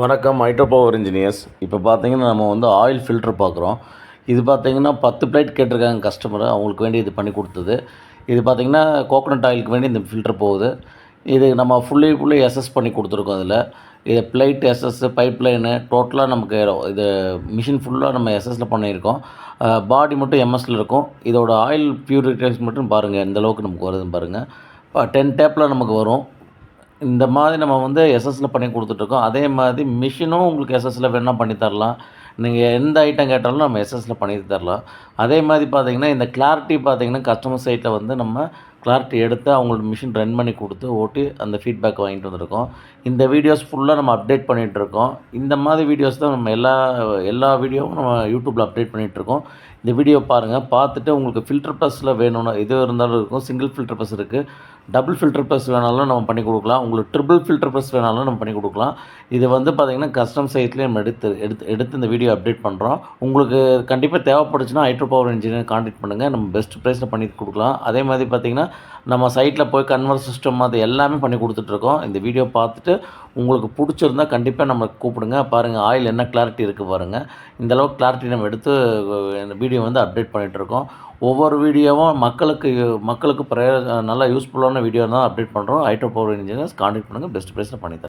வணக்கம் hydro power engineers. இப்போ பார்த்தீங்கன்னா நம்ம வந்து ஆயில் ஃபில்டர் பார்க்குறோம். இது பார்த்தீங்கன்னா 10 பிளேட் கேட்டிருக்காங்க கஸ்டமர். அவங்களுக்கு வேண்டி இது பண்ணி கொடுத்தது. இது பார்த்தீங்கன்னா கோகோனட் ஆயிலுக்கு வேண்டி இந்த ஃபில்டர் போகுது. இது நம்ம ஃபுல்லி எஸ்எஸ் பண்ணி கொடுத்துருக்கோம். இதில் இது பிளேட் எஸ்எஸ் பைப் லைனு டோட்டலாக நமக்கு இது மிஷின் ஃபுல்லாக நம்ம எஸ்எஸ்சில் பண்ணியிருக்கோம். பாடி மட்டும் எம்எஸ்சில் இருக்கும். இதோட ஆயில் பியூரிஃபிகேஷன் மட்டும் பாருங்கள் எந்த அளவுக்கு நமக்கு வருதுன்னு பாருங்கள். இப்போ 10 டேப்பில் நமக்கு வரும். இந்த மாதிரி நம்ம வந்து எஸ்எஸ்சில் பண்ணி கொடுத்துட்ருக்கோம். அதே மாதிரி மிஷினும் உங்களுக்கு எஸ்எஸ்சில் வேணால் பண்ணி தரலாம். நீங்கள் எந்த ஐட்டம் கேட்டாலும் நம்ம எஸ்எஸ்சில் பண்ணி தரலாம். அதே மாதிரி பார்த்தீங்கன்னா இந்த கிளாரிட்டி பார்த்தீங்கன்னா கஸ்டமர் சைட்டில் வந்து நம்ம கிளாரிட்டி எடுத்து அவங்களோட மிஷின் ரன் பண்ணி கொடுத்து ஓட்டி அந்த ஃபீட்பேக் வாங்கிட்டு வந்திருக்கோம். இந்த வீடியோஸ் ஃபுல்லாக நம்ம அப்டேட் பண்ணிகிட்ருக்கோம். இந்த மாதிரி வீடியோஸ் தான் நம்ம எல்லா வீடியோவும் நம்ம யூடியூப்பில் அப்டேட் பண்ணிகிட்ருக்கோம். இந்த வீடியோ பாருங்கள். பார்த்துட்டு உங்களுக்கு ஃபில்டர் ப்ளஸில் வேணும்னா இது இருந்தாலும் இருக்கும். சிங்கிள் ஃபில்டர் ப்ளஸ் இருக்குது. டபுள் ஃபில்டர் ப்ளஸ் வேணாலும் நம்ம பண்ணி கொடுக்கலாம். உங்களுக்கு ட்ரிபிள் ஃபில்டர் ப்ளஸ் வேணாலும் நம்ம பண்ணி கொடுக்கலாம். இது வந்து பார்த்திங்கன்னா கஸ்டம் சைட்லேயே நம்ம எடுத்து இந்த வீடியோ அப்டேட் பண்ணுறோம். உங்களுக்கு கண்டிப்பாக தேவைப்படுச்சுன்னா ஹைட்ரோ பவர் இன்ஜினியர் கான்டாக்ட் பண்ணுங்கள். நம்ம பெஸ்ட் ப்ரைஸில் பண்ணி கொடுக்கலாம். அதே மாதிரி பார்த்திங்கன்னா நம்ம சைட்டில் போய் கன்வெர்ட் சிஸ்டம் அது எல்லாமே பண்ணி கொடுத்துட்ருக்கோம். இந்த வீடியோ பார்த்துட்டு உங்களுக்கு பிடிச்சிருந்தா கண்டிப்பாக நம்ம கூப்பிடுங்க. பாருங்கள் ஆயில் என்ன கிளாரிட்டி இருக்குது பாருங்கள். இந்தளவுக்கு கிளாரிட்டி நம்ம எடுத்து இந்த வீடியோ வந்து அப்டேட் பண்ணிகிட்ருக்கோம். ஒவ்வொரு வீடியோவும் மக்களுக்கு நல்லா யூஸ்ஃபுல்லான வீடியோ தான் அப்டேட் பண்ணுறோம். ஹைட்ரோ பவர் இன்ஜினியர்ஸ் கான்டாக்ட் பண்ணுங்கள். பெஸ்ட் ப்ரைஸில் பண்ணி தரேன்.